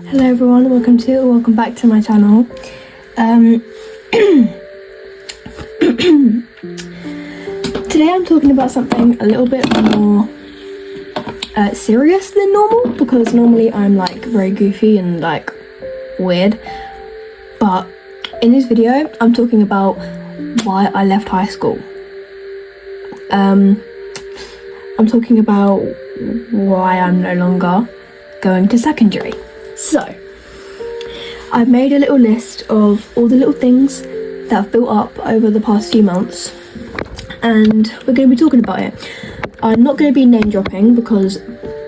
Hello everyone, welcome back to my channel. Today I'm talking about something a little bit more serious than normal, because normally I'm like very goofy and like weird, but in this video I'm talking about why I left high school. I'm talking about why I'm no longer going to secondary. So, I've made a little list of all the little things that have built up over the past few months, and we're going to be talking about it. I'm not going to be name dropping because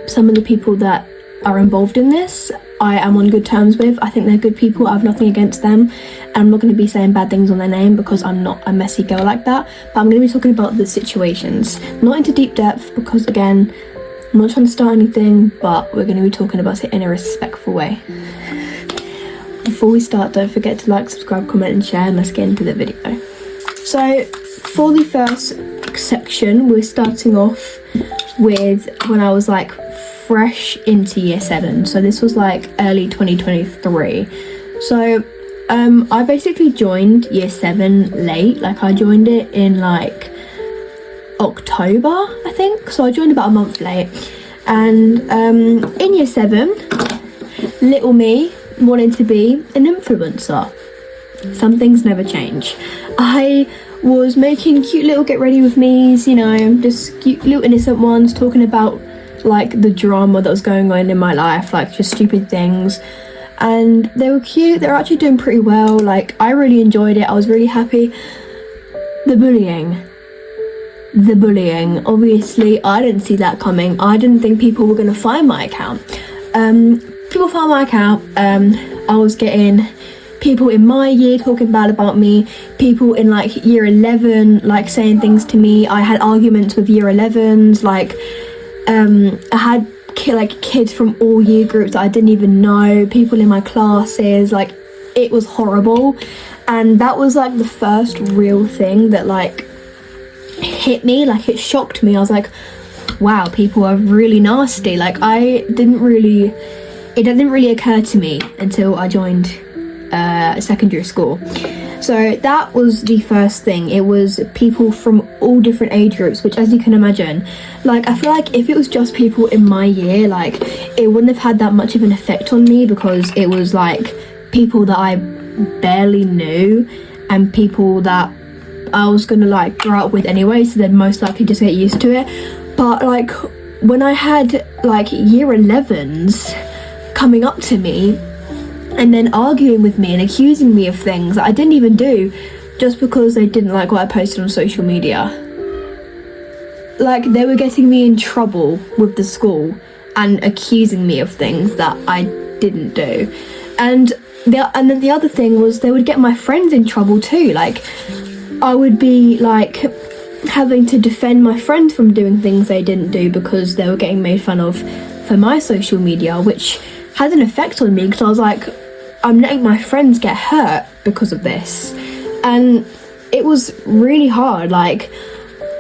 some of the people that are involved in this I am on good terms with. I think they're good people, I have nothing against them, and I'm not going to be saying bad things on their name because I'm not a messy girl like that, but I'm going to be talking about the situations, not into deep depth because again, I'm not trying to start anything, but we're going to be talking about it in a respectful way. Before we start, don't forget to like, subscribe, comment and share, and let's get into the video. So for the first section, we're starting off with when I was like fresh into year 7. So this was like early 2023. So I basically joined year 7 late. Like I joined it in like October, I think, so I joined about a month late. And in year 7, little me wanted to be an influencer. Some things never change. I was making cute little get ready with me's, you know, just cute little innocent ones, talking about like the drama that was going on in my life, like just stupid things, and they were cute. They were actually doing pretty well. Like I really enjoyed it, I was really happy. The bullying, obviously I didn't see that coming. I didn't think people were going to find my account. People found my account. I was getting people in my year talking bad about me, people in like year 11 like saying things to me. I had arguments with year 11s, like I had kids from all year groups that I didn't even know, people in my classes. Like it was horrible, and that was like the first real thing that like hit me. Like it shocked me. I was like, wow, people are really nasty. Like it didn't really occur to me until I joined secondary school. So that was the first thing. It was people from all different age groups, which, as you can imagine, like I feel like if it was just people in my year, like it wouldn't have had that much of an effect on me, because it was like people that I barely knew and people that I was gonna like grow up with anyway, so they'd most likely just get used to it. But like when I had like year 11s coming up to me and then arguing with me and accusing me of things that I didn't even do, just because they didn't like what I posted on social media. Like they were getting me in trouble with the school and accusing me of things that I didn't do. And then the other thing was they would get my friends in trouble too. Like I would be like having to defend my friends from doing things they didn't do because they were getting made fun of for my social media, which had an effect on me, because I was like, I'm letting my friends get hurt because of this. And it was really hard. Like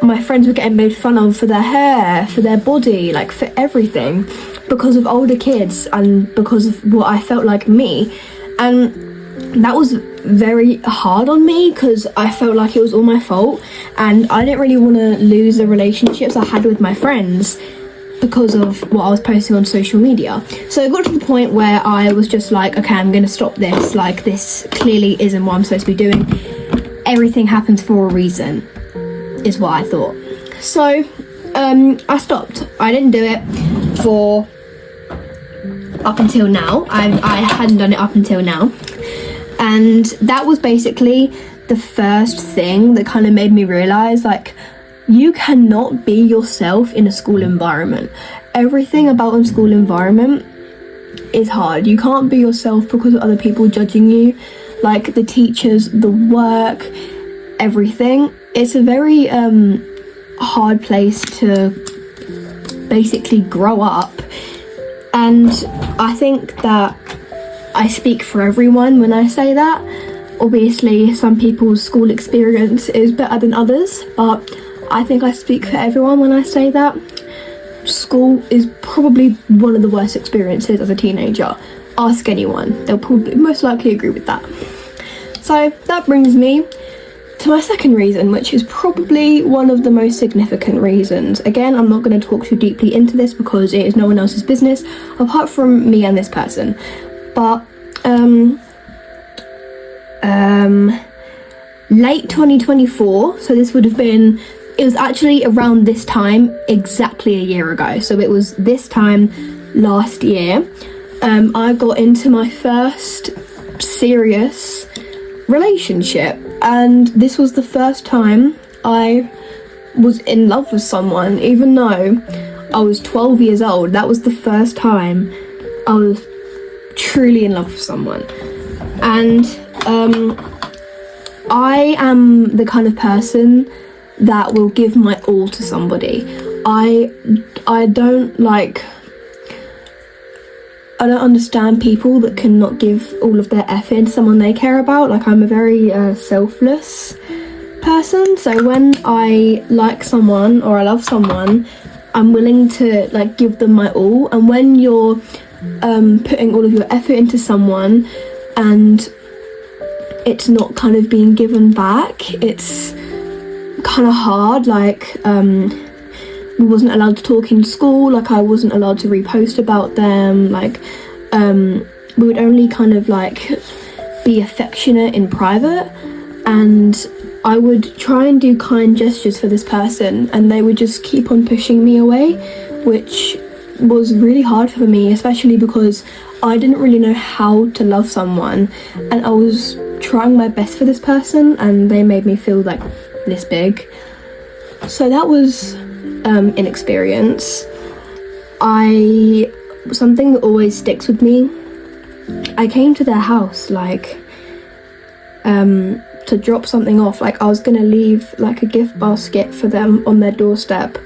my friends were getting made fun of for their hair, for their body, like for everything, because of older kids and because of what I felt like me. And that was very hard on me because I felt like it was all my fault, and I didn't really want to lose the relationships I had with my friends because of what I was posting on social media. So it got to the point where I was just like, okay, I'm gonna stop this. Like this clearly isn't what I'm supposed to be doing. Everything happens for a reason, is what I thought. So I stopped. I didn't do it for up until now. I hadn't done it up until now. And that was basically the first thing that kind of made me realize, like, you cannot be yourself in a school environment. Everything about a school environment is hard. You can't be yourself because of other people judging you, like the teachers, the work, everything. It's a very hard place to basically grow up. And I think that I speak for everyone when I say that. Obviously, some people's school experience is better than others, but I think I speak for everyone when I say that. School is probably one of the worst experiences as a teenager. ask anyone, they'll probably most likely agree with that. So that brings me to my second reason, which is probably one of the most significant reasons. Again, I'm not going to talk too deeply into this because it is no one else's business apart from me and this person. But late 2024, so this would have been, it was actually around this time exactly a year ago. So it was this time last year, I got into my first serious relationship, and this was the first time I was in love with someone. Even though I was 12 years old, that was the first time I was truly in love with someone. And I am the kind of person that will give my all to somebody. I don't understand people that cannot give all of their effort to someone they care about. Like, I'm a very selfless person, so when I like someone or I love someone, I'm willing to like give them my all. And when you're putting all of your effort into someone and it's not kind of being given back, it's kind of hard. Like, we wasn't allowed to talk in school, like I wasn't allowed to repost about them, like we would only kind of like be affectionate in private, and I would try and do kind gestures for this person and they would just keep on pushing me away, which was really hard for me, especially because I didn't really know how to love someone, and I was trying my best for this person and they made me feel like this big. So that was inexperience. Something that always sticks with me, I came to their house like to drop something off. Like, I was gonna leave like a gift basket for them on their doorstep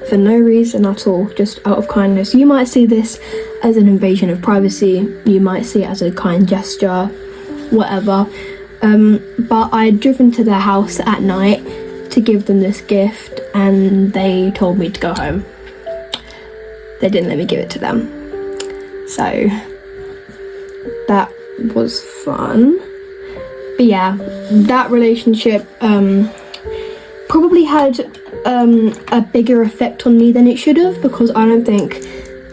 for no reason at all, just out of kindness. You might see this as an invasion of privacy, you might see it as a kind gesture, whatever, but I had driven to their house at night to give them this gift and they told me to go home. They didn't let me give it to them. So that was fun. But yeah, that relationship probably had a bigger effect on me than it should have, because I don't think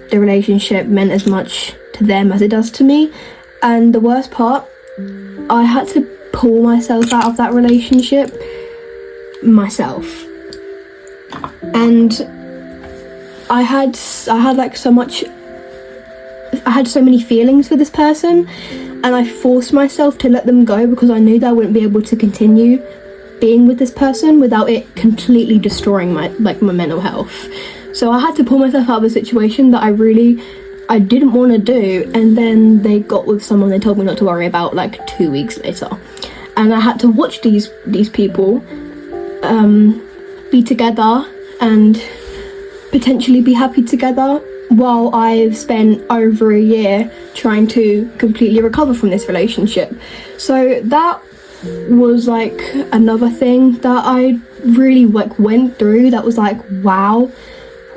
the relationship meant as much to them as it does to me. And the worst part, I had to pull myself out of that relationship myself. And I had so many feelings for this person, and I forced myself to let them go because I knew that I wouldn't be able to continue being with this person without it completely destroying my mental health. So I had to pull myself out of a situation that I didn't want to do, and then they got with someone they told me not to worry about like 2 weeks later, and I had to watch these people be together and potentially be happy together, while I've spent over a year trying to completely recover from this relationship. So that was like another thing that I really went through, that was like, wow,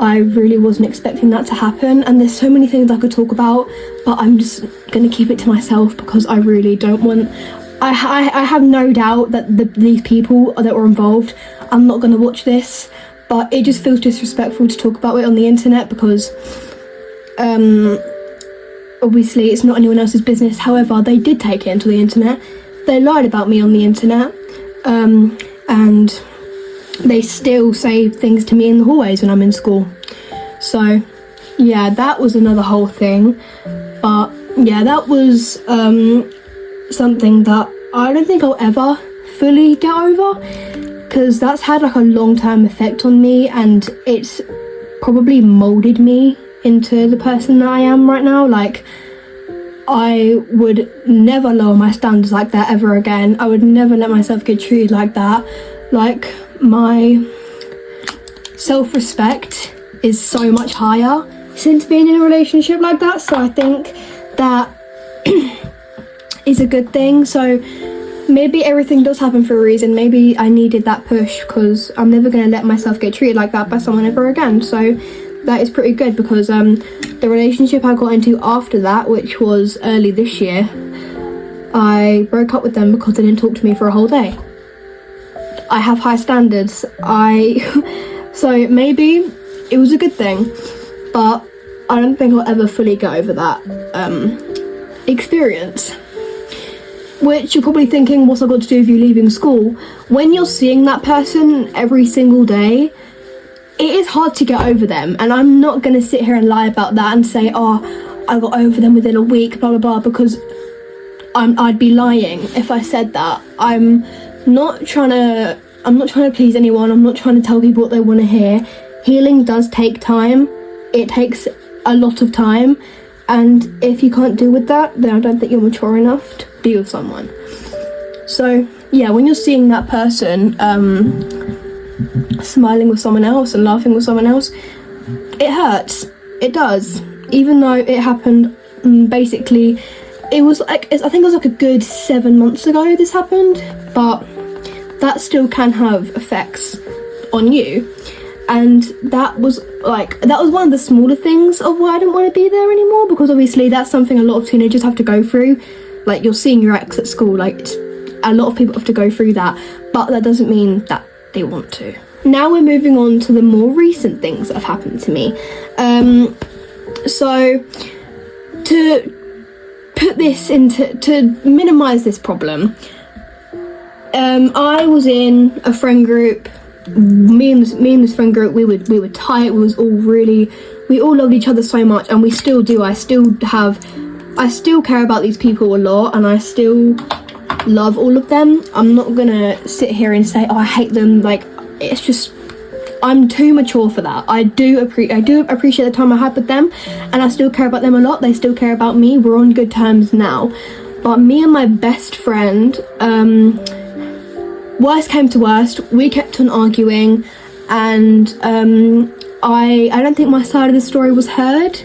I really wasn't expecting that to happen. And there's so many things I could talk about, but I'm just gonna keep it to myself because I really don't want, I have no doubt that these people that were involved are not gonna watch this, but it just feels disrespectful to talk about it on the internet because obviously it's not anyone else's business. However, they did take it into the internet. They lied about me on the internet, and they still say things to me in the hallways when I'm in school. So yeah, that was another whole thing. But yeah, that was something that I don't think I'll ever fully get over, because that's had like a long-term effect on me, and it's probably molded me into the person that I am right now. Like, I would never lower my standards like that ever again. I would never let myself get treated like that. Like, my self-respect is so much higher since being in a relationship like that, so I think that is a good thing. So maybe everything does happen for a reason. Maybe I needed that push, because I'm never going to let myself get treated like that by someone ever again. So that is pretty good, because the relationship I got into after that, which was early this year, I broke up with them because they didn't talk to me for a whole day. I have high standards. So maybe it was a good thing, but I don't think I'll ever fully get over that experience. Which you're probably thinking, what's that got to do with you leaving school? When you're seeing that person every single day, it is hard to get over them. And I'm not going to sit here and lie about that and say, oh, I got over them within a week, blah, blah, blah, because I'd be lying if I said that. I'm not trying to please anyone. I'm not trying to tell people what they want to hear. Healing does take time. It takes a lot of time. And if you can't deal with that, then I don't think you're mature enough to be with someone. So yeah, when you're seeing that person smiling with someone else and laughing with someone else, it hurts. It does. Even though it happened, basically, it was like, I think it was like a good 7 months ago this happened, but that still can have effects on you. And that was one of the smaller things of why I didn't want to be there anymore, because obviously that's something a lot of teenagers have to go through. Like, you're seeing your ex at school, like, a lot of people have to go through that, but that doesn't mean that they want to. Now we're moving on to the more recent things that have happened to me. So to put this to minimize this problem, I was in a friend group. Me and this friend group, we were tight. We all loved each other so much, and we still do. I still care about these people a lot, and I still love all of them. I'm not gonna sit here and say, oh, I hate them. Like, it's just, I'm too mature for that. I do appreciate the time I had with them, and I still care about them a lot. They still care about me. We're on good terms now. But me and my best friend, worst came to worst, we kept on arguing, and I don't think my side of the story was heard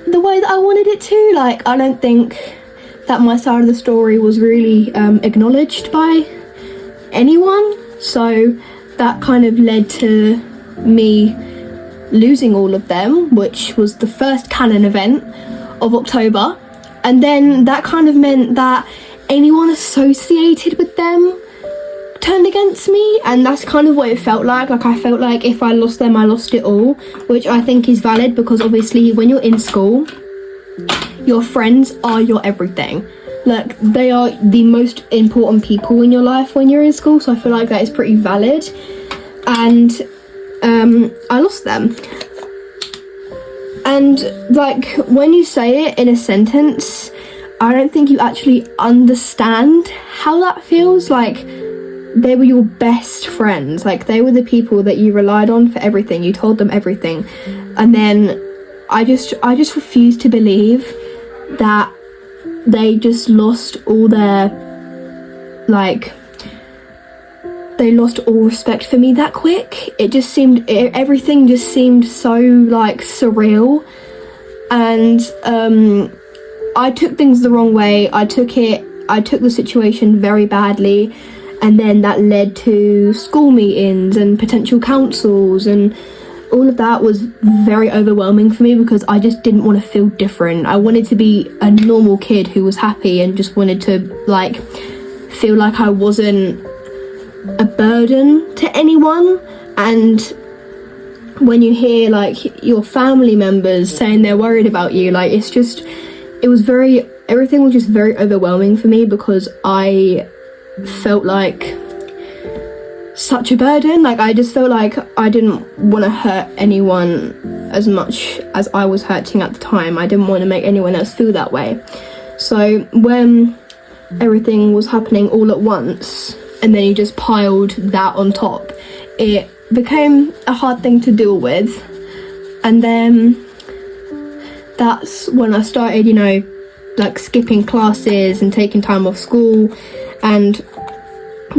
the way that I wanted it to. Like, I don't think that my side of the story was really acknowledged by anyone. So that kind of led to me losing all of them, which was the first canon event of October. And then that kind of meant that anyone associated with them turned against me, and that's kind of what it felt like. Like, I felt like if I lost them, I lost it all, which I think is valid, because obviously when you're in school, your friends are your everything. Like, they are the most important people in your life when you're in school, so I feel like that is pretty valid. And I lost them. And like, when you say it in a sentence, I don't think you actually understand how that feels. Like, they were your best friends. Like, they were the people that you relied on for everything. You told them everything. And then I just refuse to believe that they just lost all their, like, they lost all respect for me that quick. It just seemed, everything just seemed so, like, surreal. And I took things the wrong way. I took the situation very badly. And then that led to school meetings and potential councils, and all of that was very overwhelming for me, because I just didn't want to feel different. I wanted to be a normal kid who was happy and just wanted to, like, feel like I wasn't a burden to anyone. And when you hear, like, your family members saying they're worried about you, like, everything was just very overwhelming for me, because I felt like such a burden. Like, I just felt like I didn't want to hurt anyone as much as I was hurting at the time. I didn't want to make anyone else feel that way. So when everything was happening all at once, and then you just piled that on top, it became a hard thing to deal with. And then that's when I started, you know, like, skipping classes and taking time off school. And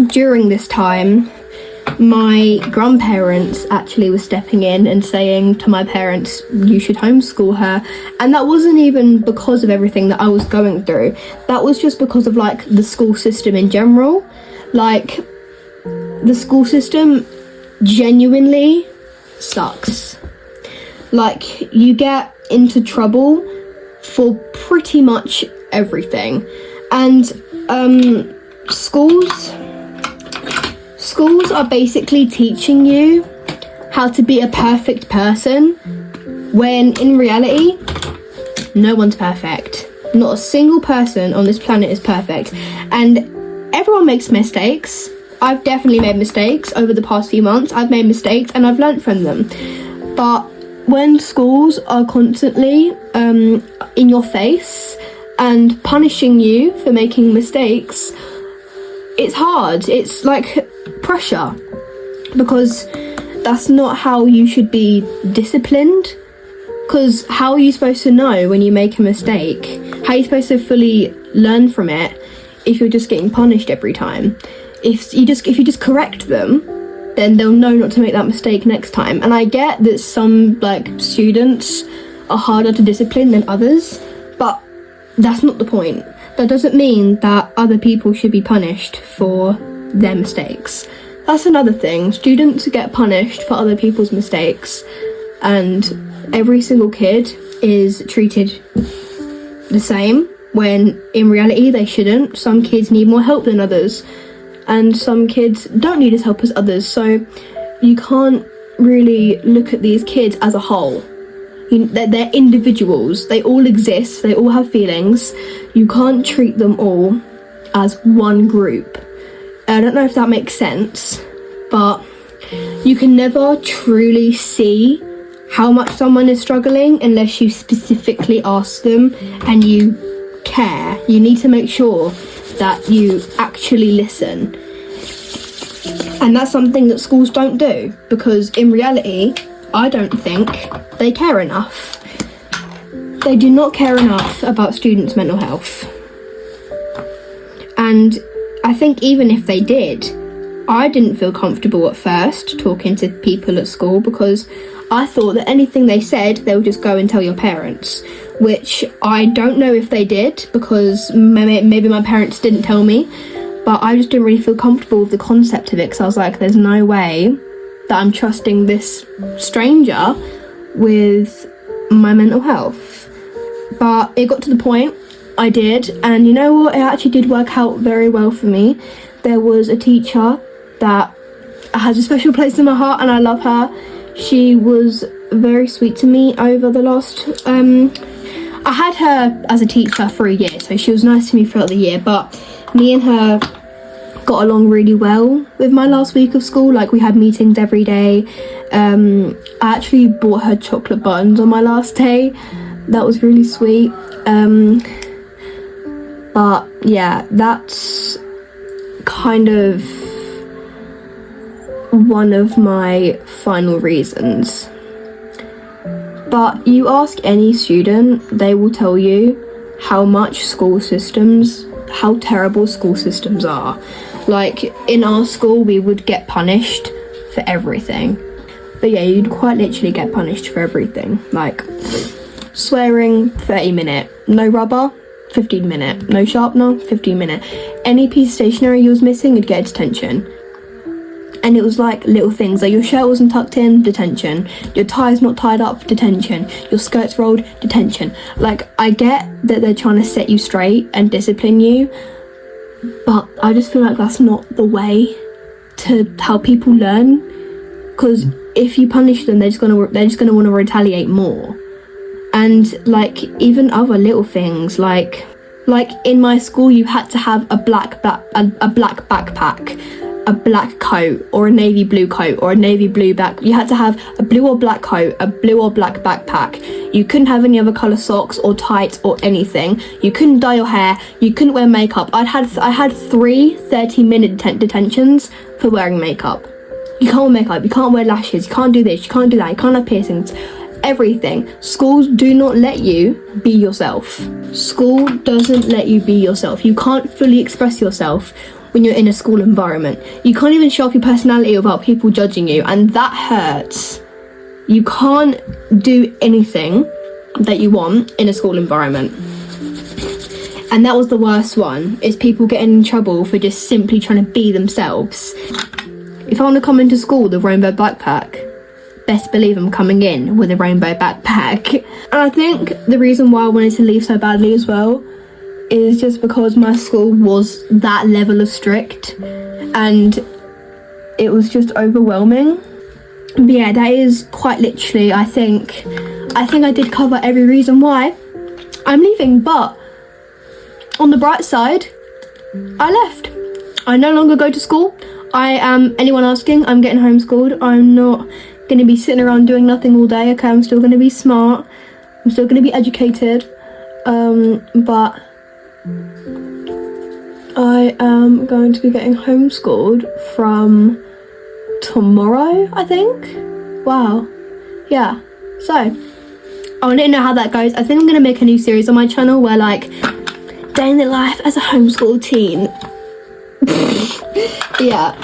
during this time, my grandparents actually were stepping in and saying to my parents, you should homeschool her. And that wasn't even because of everything that I was going through. That was just because of, like, the school system in general. Like, the school system genuinely sucks. Like, you get into trouble for pretty much everything. And schools are basically teaching you how to be a perfect person, when in reality, no one's perfect. Not a single person on this planet is perfect. And everyone makes mistakes. I've definitely made mistakes over the past few months. I've made mistakes and I've learnt from them. But when schools are constantly in your face and punishing you for making mistakes, it's hard. It's like pressure, because that's not how you should be disciplined. Because how are you supposed to know when you make a mistake? How are you supposed to fully learn from it if you're just getting punished every time? If you just correct them, then they'll know not to make that mistake next time. And I get that some students are harder to discipline than others, but that's not the point. That doesn't mean that other people should be punished for their mistakes. That's another thing. Students get punished for other people's mistakes, and every single kid is treated the same, when in reality they shouldn't. Some kids need more help than others, and some kids don't need as help as others. So you can't really look at these kids as a whole. They're individuals. They all exist. They all have feelings. You can't treat them all as one group. I don't know if that makes sense, but you can never truly see how much someone is struggling unless you specifically ask them and you care. You need to make sure that you actually listen. And that's something that schools don't do, because in reality, I don't think they care enough. They do not care enough about students' mental health. And I think even if they did, I didn't feel comfortable at first talking to people at school, because I thought that anything they said, they would just go and tell your parents, which I don't know if they did, because maybe my parents didn't tell me, but I just didn't really feel comfortable with the concept of it, because I was like, there's no way that I'm trusting this stranger with my mental health. But it got to the point, I did, and you know what, it actually did work out very well for me. There was a teacher that has a special place in my heart, and I love her. She was very sweet to me over the last I had her as a teacher for a year, so she was nice to me throughout the year, but me and her got along really well with my last week of school. Like, we had meetings every day. I actually bought her chocolate buns on my last day. That was really sweet. But yeah, that's kind of one of my final reasons. But you ask any student, they will tell you how terrible school systems are. Like, in our school, we would get punished for everything. But yeah, you'd quite literally get punished for everything. Like, swearing, 30-minute. No rubber, 15-minute. No sharpener, 15-minute. Any piece of stationery you was missing, you'd get detention. And it was like little things, like your shirt wasn't tucked in, detention. Your tie's not tied up, detention. Your skirt's rolled, detention. Like, I get that they're trying to set you straight and discipline you, but I just feel like that's not the way to how people learn. Because if you punish them, they're just gonna want to retaliate more. And like, even other little things, like in my school, you had to have a black backpack, a black coat, or a navy blue coat, or a navy blue back. You had to have a blue or black coat, a blue or black backpack. You couldn't have any other colour socks or tights or anything. You couldn't dye your hair. You couldn't wear makeup. I had 3 30-minute detentions for wearing makeup. You can't wear makeup. You can't wear lashes. You can't do this. You can't do that. You can't have piercings. Everything. Schools do not let you be yourself. School doesn't let you be yourself. You can't fully express yourself when you're in a school environment. You can't even show off your personality without people judging you, and that hurts. You can't do anything that you want in a school environment. And that was the worst one, is people getting in trouble for just simply trying to be themselves. If I want to come into school with a rainbow backpack, best believe I'm coming in with a rainbow backpack. And I think the reason why I wanted to leave so badly as well is just because my school was that level of strict and it was just overwhelming. But yeah, that is quite literally, I think I did cover every reason why I'm leaving. But on the bright side, I left. I no longer go to school. I am, anyone asking, I'm getting homeschooled. I'm not going to be sitting around doing nothing all day. Okay, I'm still going to be smart. I'm still going to be educated. But I am going to be getting homeschooled from tomorrow, I think. Wow. Yeah. So, I want to know how that goes. I think I'm going to make a new series on my channel where, like, day in the life as a homeschool teen. Yeah,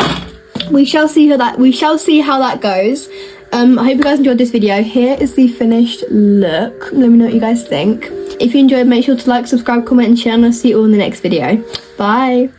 we shall see how that goes. I hope you guys enjoyed this video. Here is the finished look. Let me know what you guys think. If you enjoyed, make sure to like, subscribe, comment and share, and I'll see you all in the next video. Bye.